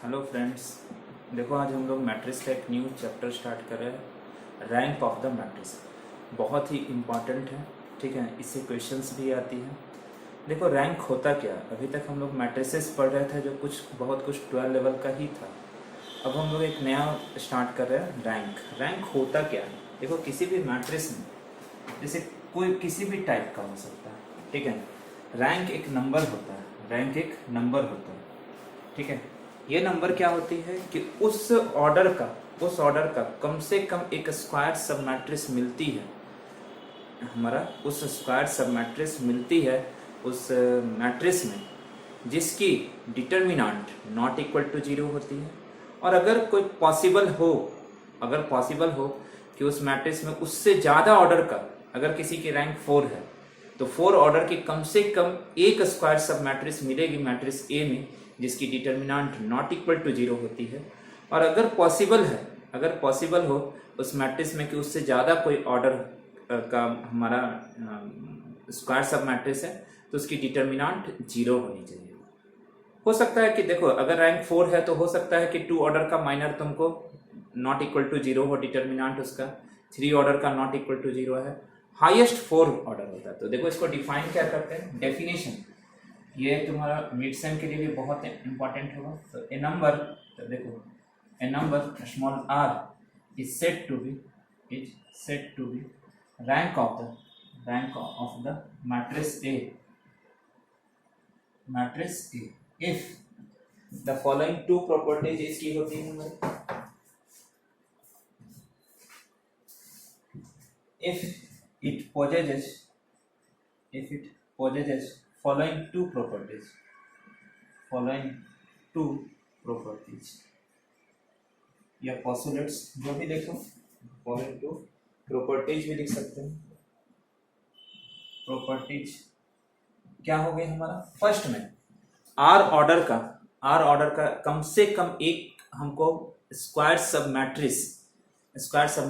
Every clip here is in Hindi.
हेलो फ्रेंड्स, देखो आज हम लोग मैट्रिक्स का एक न्यू चैप्टर स्टार्ट कर रहे हैं। रैंक ऑफ द मैट्रिक्स बहुत ही इम्पॉर्टेंट है, ठीक है। इससे क्वेश्चंस भी आती हैं। देखो रैंक होता क्या है, अभी तक हम लोग मैट्रिसेस पढ़ रहे थे जो कुछ 12 लेवल का ही था। अब हम लोग एक नया स्टार्ट कर रहे हैं रैंक होता क्या है। देखो किसी भी मैट्रिक्स में जैसे कोई किसी भी टाइप का हो सकता है, ठीक है। रैंक एक नंबर होता है, रैंक एक नंबर होता है, ठीक है। ये नंबर क्या होती है कि उस ऑर्डर का कम से कम एक स्क्वायर सब मैट्रिक्स मिलती है, हमारा उस स्क्वायर सब मैट्रिक्स मिलती है उस मैट्रिक्स में जिसकी determinant not equal to zero होती है। और अगर कोई पॉसिबल हो कि उस मैट्रिक्स में उससे ज़्यादा ऑर्डर का, अगर किसी की रैंक 4 है तो 4 ऑर्डर की कम से कम एक स्क्वायर सब मैट्रिक्स मिलेगी मैट्रिक्स ए में जिसकी determinant not equal to zero होती है। और अगर पॉसिबल हो उस मैट्रिक्स में कि उससे ज़्यादा कोई ऑर्डर का हमारा स्क्वायर सब मैट्रिक्स है तो उसकी डिटर्मिनेंट जीरो होनी चाहिए। हो सकता है कि देखो अगर रैंक 4 है तो हो सकता है कि 2 ऑर्डर का माइनर तुमको नॉट इक्वल टू जीरो हो डिटर्मिनेंट उसका, 3 ऑर्डर का नॉट इक्वल टू जीरो है, हाईएस्ट 4 ऑर्डर होता है। तो देखो इसको डिफाइन क्या करते हैं, डेफिनेशन। ये तुम्हारा मिड सेम के लिए भी बहुत इंपॉर्टेंट होगा। तो ए नंबर, तो देखो A number small r is said to be rank of the matrix A if the following two properties इसकी होती है हमारी। if it possesses following two properties या postulates, जो भी देखो following two प्रॉपर्टीज भी लिख सकते हैं। प्रॉपर्टीज क्या हो गई हमारा, फर्स्ट में आर ऑर्डर का कम से कम एक हमको स्क्वायर सब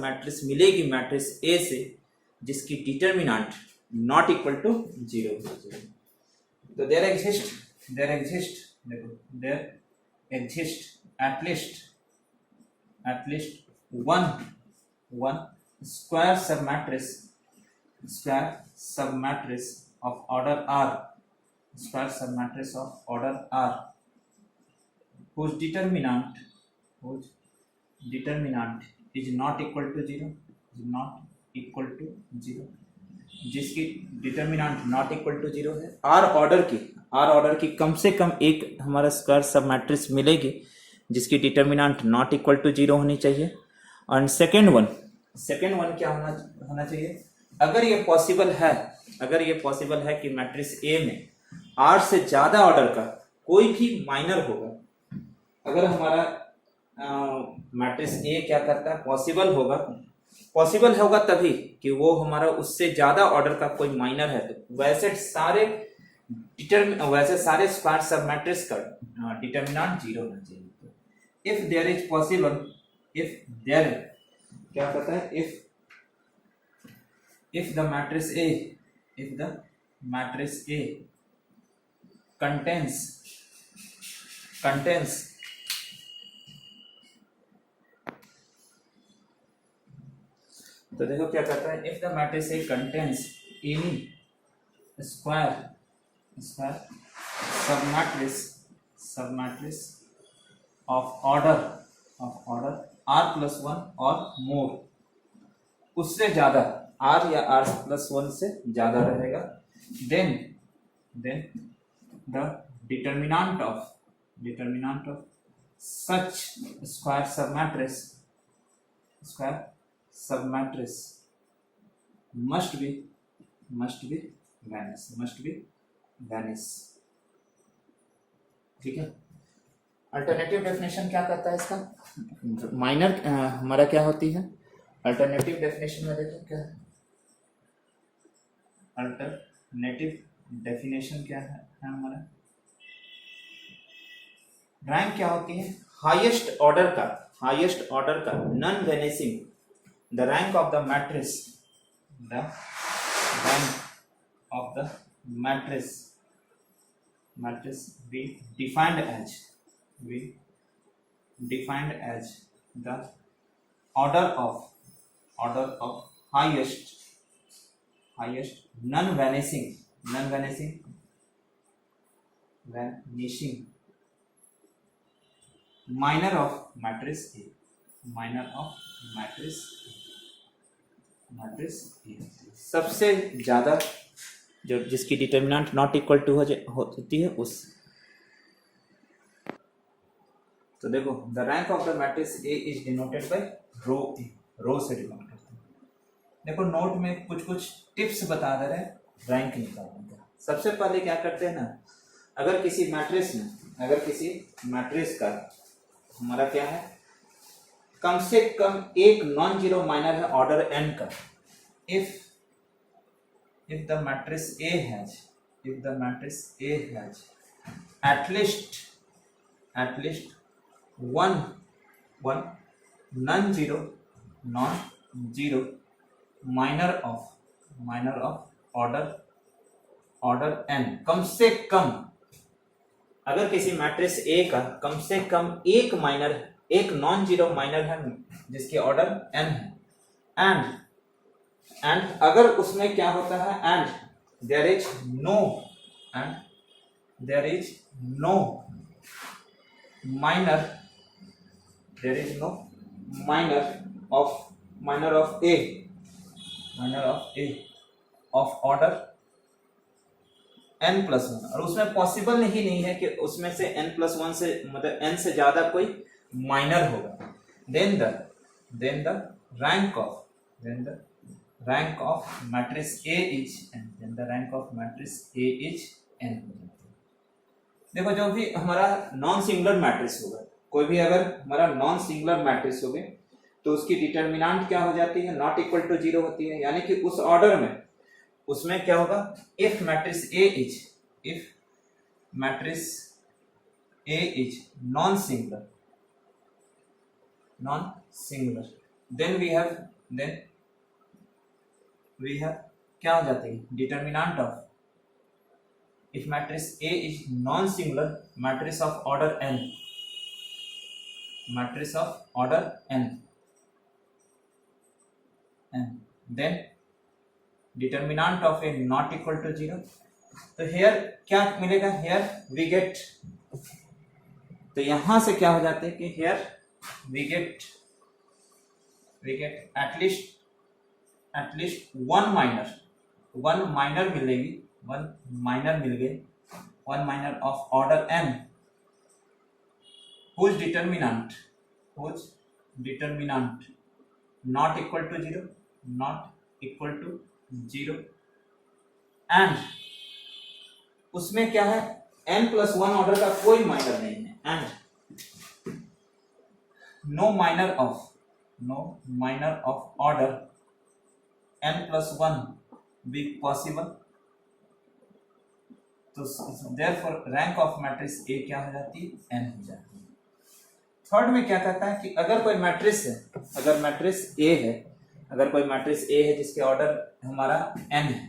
मैट्रिक्स मिलेगी मैट्रिक्स ए से जिसकी determinant not equal to zero. तो there exist at least one square sub matrix of order R, whose determinant is not equal to zero, जिसकी determinant not equal to zero है। आर ऑर्डर की कम से कम एक हमारा स्क्वायर सब मैट्रिक्स मिलेगी जिसकी determinant not equal to zero होनी चाहिए। और सेकेंड वन क्या होना चाहिए, अगर ये पॉसिबल है कि मैट्रिक्स ए में आर से ज्यादा ऑर्डर का कोई भी माइनर होगा, अगर हमारा मैट्रिक्स ए क्या करता है, पॉसिबल होगा तभी कि वो हमारा उससे ज्यादा ऑर्डर का कोई माइनर है। तो वैसे सारे स्क्वायर सब मैट्रिक्स का डिटर्मिनेंट जीरो होना चाहिए। इफ देयर क्या कहता है, if the matrix A contains तो देखो क्या कहता है, if the matrix A contains any square submatrix of order r plus 1 or more, उससे ज्यादा r या r plus 1 से ज्यादा रहेगा, then the determinant of such square submatrix must be vanish, ठीक है। अल्टरनेटिव डेफिनेशन क्या करता है इसका, माइनर हमारा क्या होती है अल्टरनेटिव डेफिनेशन में, देखो क्या है अल्टरनेटिव डेफिनेशन क्या है हमारा, रैंक क्या होती है, हाईएस्ट ऑर्डर का non vanishing, the rank of the matrix be defined as defined as the order of highest non-vanishing minor of matrix A, सबसे ज्यादा जो जिसकी डिटर्मिनेंट नॉट इक्वल टू होती है उस। तो देखो the rank of the matrix A is denoted by rho A, rho से डिनोट करते हैं। देखो नोट में कुछ टिप्स बता दे रहे हैं रैंक निकालने का। सबसे पहले क्या करते हैं ना, अगर किसी मैट्रिक्स का हमारा क्या है, कम से कम एक नॉन जीरो माइनर है ऑर्डर n का। if the matrix A has at least one non-zero minor of order n, कम से कम अगर किसी मैट्रिक्स A का कम से कम एक नॉन जीरो माइनर है जिसके ऑर्डर n है, एंड अगर उसमें क्या होता है, and there is no minor of A of order n+1, और उसमें पॉसिबल नहीं है कि उसमें से n+1 से मतलब n से ज्यादा कोई माइनर होगा, then the rank of matrix A is n। देखो जो भी हमारा नॉन सिंगुलर मैट्रिक्स होगा, कोई भी अगर हमारा नॉन सिंगुलर मैट्रिक्स होगा तो उसकी डिटर्मिनेंट क्या हो जाती है, नॉट इक्वल टू 0 होती है। यानी कि उस ऑर्डर में उसमें क्या होगा, if matrix A is non singular then we have क्या हो जाती है, determinant of, if matrix A is non singular matrix of order n then determinant of A not equal to 0। तो here क्या मिलेगा, here we get, तो यहां से क्या हो जाते हैं कि here we get at least one minor मिलेगी, one minor of order n whose determinant not equal to 0 and उसमें क्या है, n+1 ऑर्डर का कोई माइनर नहीं है, and no minor of order n+1 be possible। तो therefore rank of matrix A क्या हो जाती है, n हो जाती है। थर्ड में क्या कहता है कि अगर कोई मैट्रिक्स A है जिसके ऑर्डर हमारा n है,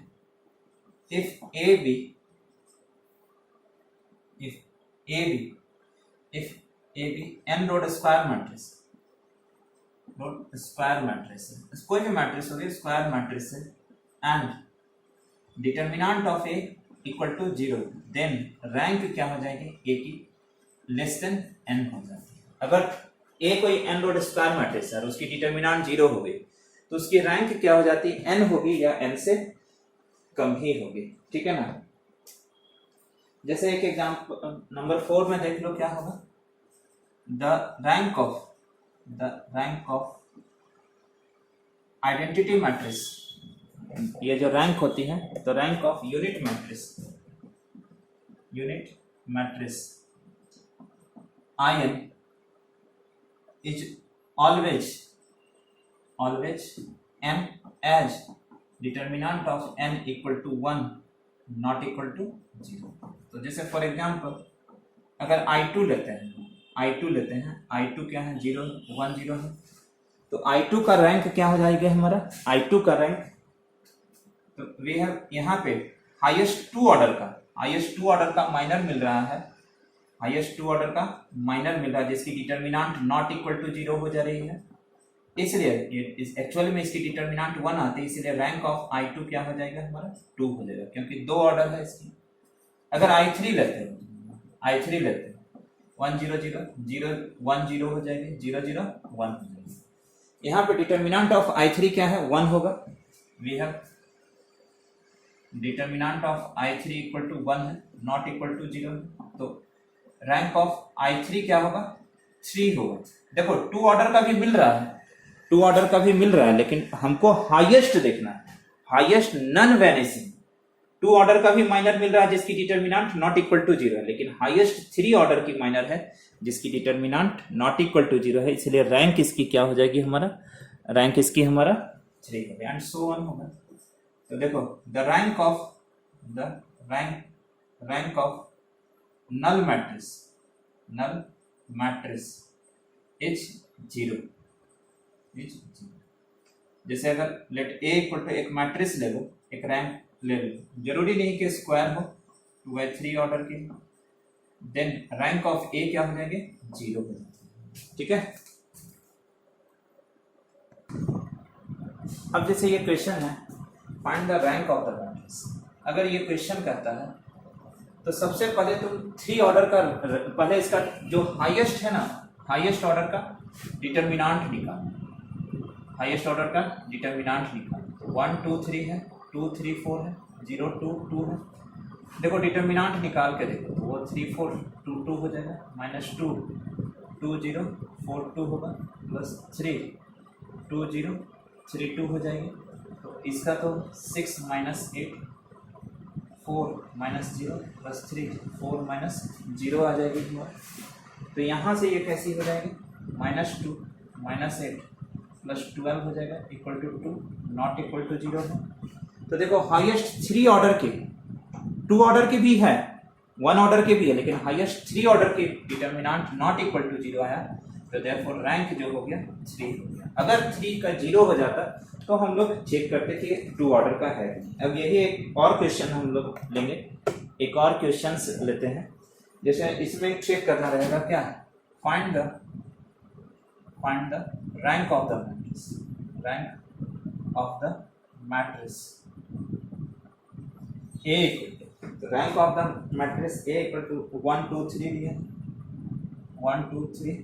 if A be n rowed square matrix कोई भी मैट्रिक्स होगी स्क्वायर मैट्रिक्स है, and determinant of A equal to 0, then rank क्या हो जाएगी, A की लेस देन n हो जाती है। अगर A कोई n रोड स्क्वायर मैट्रिक्स है और उसकी डिटर्मिनेंट 0 हो गई तो उसकी रैंक क्या हो जाती है, n होगी या n से कम ही होगी, ठीक है ना। जैसे एक एग्जांपल नंबर 4 में देख लो क्या होगा, the rank of identity matrix, ये जो रैंक होती है तो rank of unit matrix IN is always n as determinant of n equal to 1 not equal to 0। तो जैसे फॉर एग्जांपल अगर I2 लेते हैं I2 क्या है, 0 1 0 है, तो I2 का रैंक क्या हो जाएगा हमारा, I2 का रैंक, तो वी हैव यहाँ पे हाईएस्ट टू ऑर्डर का माइनर मिल रहा है, हाईएस्ट टू ऑर्डर का माइनर मिल रहा है जिसकी डिटर्मिनेंट नॉट इक्वल टू 0 हो जा रही है, इसलिए एक्चुअली में इसकी डिटर्मिनेंट 1 आती है, इसलिए रैंक ऑफ I2 क्या हो जाएगा हमारा 2 हो जाएगा, क्योंकि 2 ऑर्डर है इसकी। अगर I3 लेते हैं 1 0 0 0 1 0 हो जाएगी, 0 0 1 हो जाएगी। यहाँ पे डिटर्मिनेंट ऑफ I3 क्या है 1 होगा, we have determinant of I3 equal to 1 है, नॉट इक्वल टू 0, तो रैंक ऑफ I3 क्या होगा 3 होगा। देखो 2 ऑर्डर का भी मिल रहा है, 2 ऑर्डर का भी मिल रहा है, लेकिन हमको हाईएस्ट देखना है, हाईएस्ट नन वैनिशिंग। 2 ऑर्डर का भी माइनर मिल रहा है जिसकी डिटर्मिनेंट नॉट इक्वल टू 0 है, लेकिन हाईएस्ट 3 ऑर्डर की माइनर है जिसकी डिटर्मिनेंट नॉट इक्वल टू 0 है, इसलिए रैंक इसकी क्या हो जाएगी हमारा, रैंक इसकी हमारा 3 होगा एंड सो ऑन होगा। तो देखो the rank of null matrix is 0। जैसे अगर लेट ए इक्वल टू एक मैट्रिक्स ले लो, एक रैंक ले लो, जरूरी नहीं कि स्क्वायर हो, 2/3 ऑर्डर की, देन रैंक ऑफ ए क्या हो जाएंगे 0 हो जाएंगे, ठीक है। अब जैसे ये क्वेश्चन है find the rank of the matrix, अगर ये क्वेश्चन कहता है तो सबसे पहले तुम 3 ऑर्डर का, पहले इसका जो हाईएस्ट है ना, हाईएस्ट ऑर्डर का डिटर्मिनेंट निकाल, हाईएस्ट ऑर्डर का डिटर्मिनेंट निकाल। तो 1 2 3 है, 2 3 4 है, 0 2 2 है। देखो डिटर्मिनेंट निकाल के देखो, तो वो 3 4 2 2 हो जाएगा, -2 2 0 4 2 होगा, +3 2 0 3 2 हो जाएगी। तो इसका तो 6 - 8 4 - 0 +3 4 - 0 आ जाएगी हमारा। तो यहाँ से ये कैसी हो जाएगी -2 - 8 +12 हो जाएगा equal to 2, not equal to 0 है। तो देखो हाईएस्ट 3 ऑर्डर के, 2 ऑर्डर के भी है, 1 ऑर्डर के भी है, लेकिन हाईएस्ट 3 ऑर्डर के डिटर्मिनेंट नॉट इक्वल टू 0 आया, तो देयरफॉर रैंक जो हो गया 3 हो गया। अगर 3 का 0 हो जाता तो हम लोग चेक करते थे 2 ऑर्डर का है। अब यही एक और क्वेश्चन हम लोग लेंगे, एक और क्वेश्चन लेते हैं। जैसे इसमें चेक करना रहेगा क्या, find the rank of the matrix, rank of the matrix A equal to, rank of the matrix A equal to 1 2 3 दिया, 1 2 3,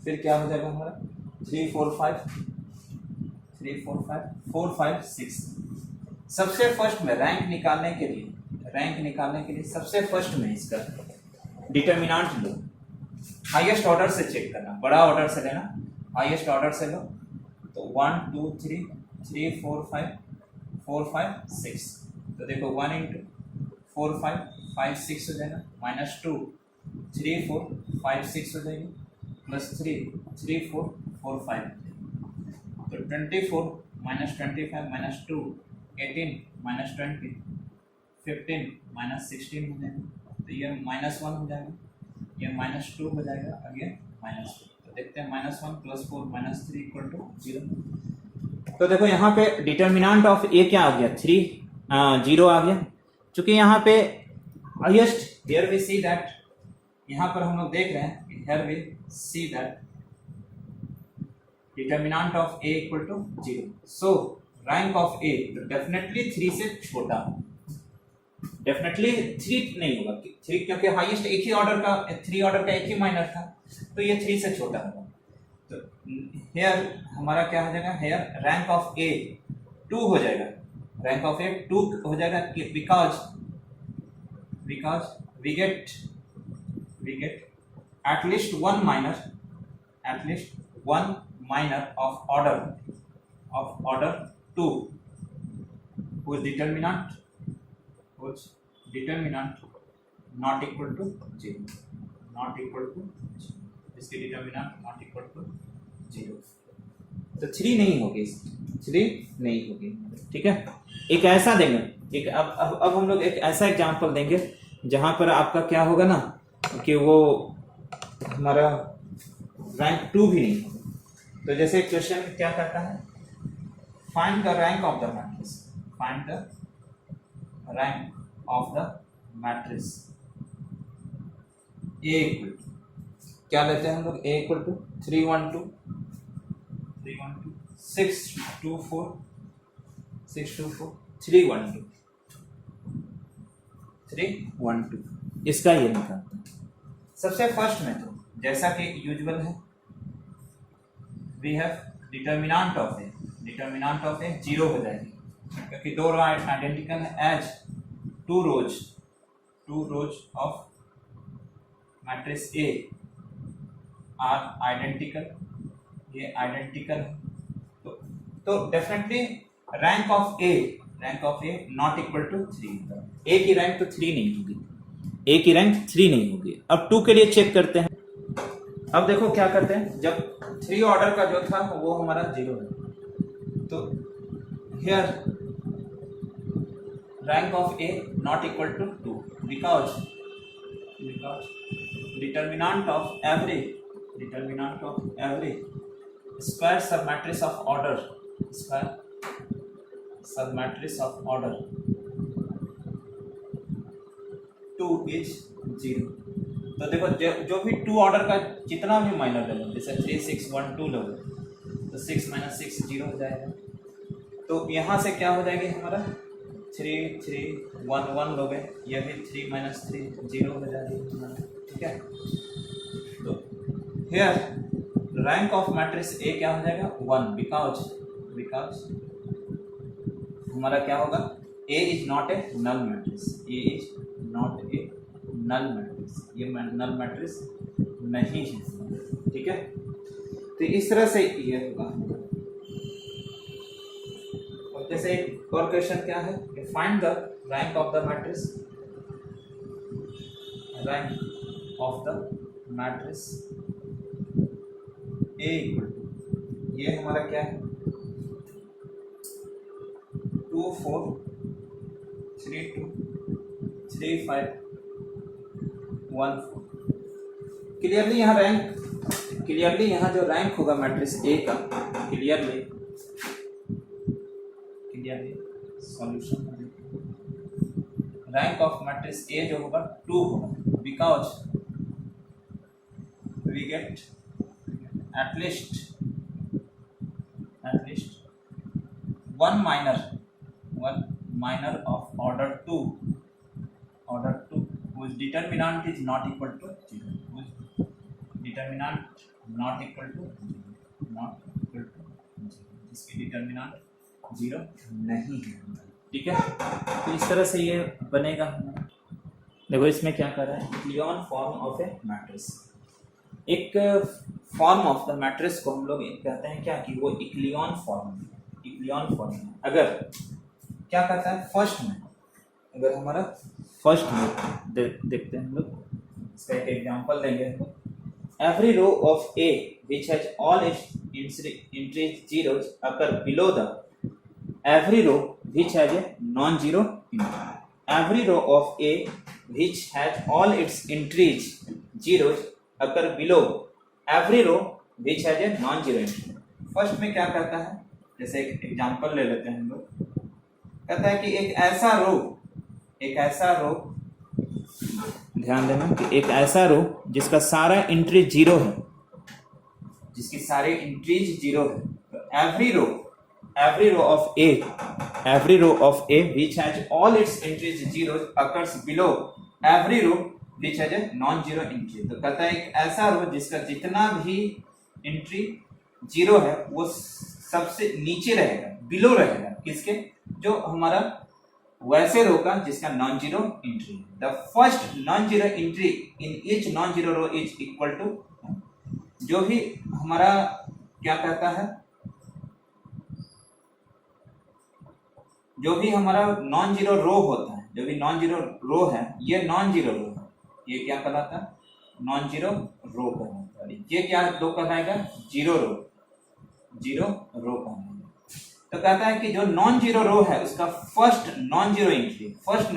फिर क्या हो जाएगा हमारा 3 4 5 3 4 5 4 5 6। सबसे फर्स्ट में रैंक निकालने के लिए सबसे फर्स्ट में इसका डिटर्मिनेंट लो, हाईएस्ट ऑर्डर से चेक करना, बड़ा ऑर्डर से लेना, हाईएस्ट ऑर्डर से लो। तो 1 2 3 3 4 5 4 5 6, तो देखो 1 × 4 5 5 6 हो जाएगा, -2 3 4 5 6 हो जाएगी, +3 3 4 4 5, तो 24 - 25 -2 18 - 20 15 - 16 हो जाएगा। तो ये -1 हो जाएगा, ये -2 हो जाएगा, अगेन -2। तो देखते हैं -1 + 4 - 3 = 0। तो देखो यहाँ पे डिटर्मिनेंट ऑफ ए क्या आ गया 3 0 आ गया। चूंकि यहाँ पे highest, here we see that, यहाँ पर हम लोग देख रहे हैं, here we see that determinant of A equal to 0, so rank of A definitely 3 से छोटा, डेफिनेटली 3 नहीं होगा, 3 क्योंकि हाईएस्ट एक ही ऑर्डर का, 3 ऑर्डर का एक ही माइनर था, तो ये 3 से छोटा होगा। तो हेयर हमारा क्या हो जाएगा, हेयर रैंक ऑफ ए 2 हो जाएगा, रैंक ऑफ ए 2 हो जाएगा, because we get at least one minor of order 2 whose determinant not equal to 0, इसकी डिटर्मिनेंट नॉट इक्वल टू 0, तो 3 नहीं होगी, 3 नहीं होगी, ठीक है। एक ऐसा देंगे, एक अब हम लोग एक ऐसा एग्जांपल देंगे जहां पर आपका क्या होगा ना कि वो हमारा रैंक 2 भी नहीं होगा। तो जैसे क्वेश्चन क्या कहता है, find the rank of the matrix, find the rank of the matrix A equal to क्या लेते हैं हम लोग, ए इक्वल टू 312 624 312 इसका ये निकालते हैं। सबसे फर्स्ट में तो जैसा कि यूजुअल है, we have determinant of A 0 हो जाएगी क्योंकि दो रो आइडेंटिकल है, as two rows of matrix A are identical, ये आइडेंटिकल है तो definitely rank of A not equal to 3। A की रैंक तो 3 नहीं होगी, अब 2 के लिए चेक करते हैं। अब देखो क्या करते हैं, जब 3 ऑर्डर का जो था वो हमारा 0 है, तो here rank of A not equal to 2 because determinant of every square submatrix of order 2 is 0। तो देखो जो भी 2 ऑर्डर का जितना भी माइनर ले लो, जैसे 3 6 1 2 लोगे तो 6 - 6 0 हो जाएगा। तो यहाँ से क्या हो जाएगी हमारा 3 3 1 1 लोगे, ये भी 3 - 3 0 हो जाएगी हमारा, ठीक है। तो here rank of matrix A क्या हो जाएगा 1 बिकॉज हमारा क्या होगा, A is not a null matrix, ये नल मैट्रिक्स नहीं है, ठीक है। तो इस तरह से ये होगा। और जैसे एक और क्वेश्चन क्या है, find the rank of the matrix A equal to, ये हमारा क्या है 2 4 3 2 3 5 1 4। क्लियरली यहाँ जो रैंक होगा मैट्रिक्स ए का, clearly solution rank of matrix A जो होगा 2 होगा because we get at least one minor of order 2 whose determinant is not equal to 0, जिसकी डिटर्मिनेंट 0 नहीं है, ठीक है। तो इस तरह से ये बनेगा। देखो इसमें क्या कर रहा है, इक्लियन फॉर्म ऑफ ए मैट्रिक्स, एक फॉर्म ऑफ द मैट्रिक्स को हम लोग कहते हैं क्या, कि वो इक्लियन फॉर्म है। अगर क्या कहता है फर्स्ट में, अगर हमारा फर्स्ट में देखते हैं हम लोग, इसका एक एग्जांपल लेंगे हम लोग। Every row of A which has all its entries zeros occur below the every row which has a non-zero entry. Every row of A which has all its entries zeros occur below every row which has a non-zero entry. First में क्या कहता है, जैसे एक एग्जांपल ले लेते हैं हम लोग। कहता है कि एक ऐसा रो ध्यान देना कि एक ऐसा रो जिसका सारा एंट्री 0 है, जिसकी सारी एंट्रीज 0 है। तो every row of A which has all its entries zeros occurs below every row which has a non-zero entry. तो कहता है एक ऐसा रो जिसका जितना भी एंट्री 0 है वो सबसे नीचे रहेगा, बिलो रहेगा, किसके, जो हमारा वैसे रो का जिसका non zero entry. The first non zero entry in each non zero row is equal to, जो भी हमारा क्या कहता है, जो भी हमारा नॉन जीरो रो होता है, जो भी नॉन जीरो रो है, ये नॉन जीरो रो है, ये क्या कहलाता है, नॉन जीरो रो कहलाता है। ये क्या रो कहलाएगा, जीरो रो कहलाएगा। तो कहता है कि जो नॉन जीरो रो है उसका फर्स्ट नॉन जीरो एंट्री 1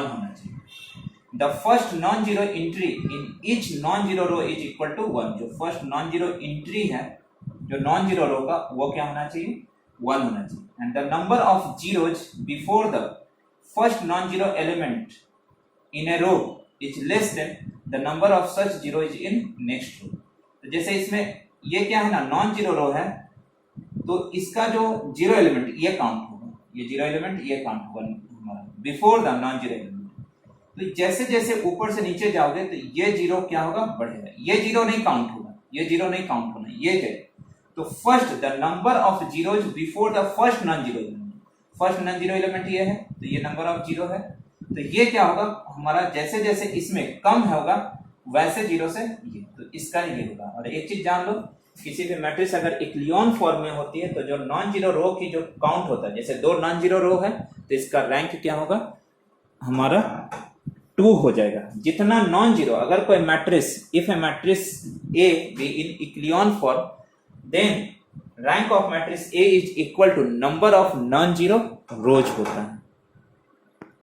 होना चाहिए। The first non zero entry in each non zero row is equal to 1। जो फर्स्ट नॉन जीरो एंट्री है जो नॉन जीरो रो का, वो क्या होना चाहिए, 1 होना चाहिए। And the number of zeros before the first non zero element in a row is less than the number of such zero is in next row. तो जैसे इसमें ये क्या है ना, नॉन जीरो रो है, तो इसका जो जीरो एलिमेंट ये काउंट होगा, ये जीरो एलिमेंट ये काउंट होगा हमारा before the non zero element. तो जैसे जैसे ऊपर से नीचे जाओगे तो ये जीरो क्या होगा, बढ़ेगा। ये जीरो नहीं काउंट होगा, ये जीरो नहीं काउंट होना, ये जाए। तो first the number of zeros before the first non zero element, first non zero element ये है, तो ये नंबर ऑफ जीरो है। तो ये क्या होगा हमारा, जैसे जैसे इसमें कम होगा वैसे जीरो से ये, तो इसका ये होगा। और एक चीज जान लो, किसी भी मैट्रिक्स अगर इक्लियन फॉर्म में होती है तो जो नॉन जीरो रो की जो काउंट होता है, जैसे दो नॉन जीरो रो है तो इसका रैंक क्या होगा हमारा 2 हो जाएगा। जितना नॉन जीरो, अगर कोई matrix, if a matrix A be in echelon form, then rank of matrix A is equal to number of non zero rows होता है।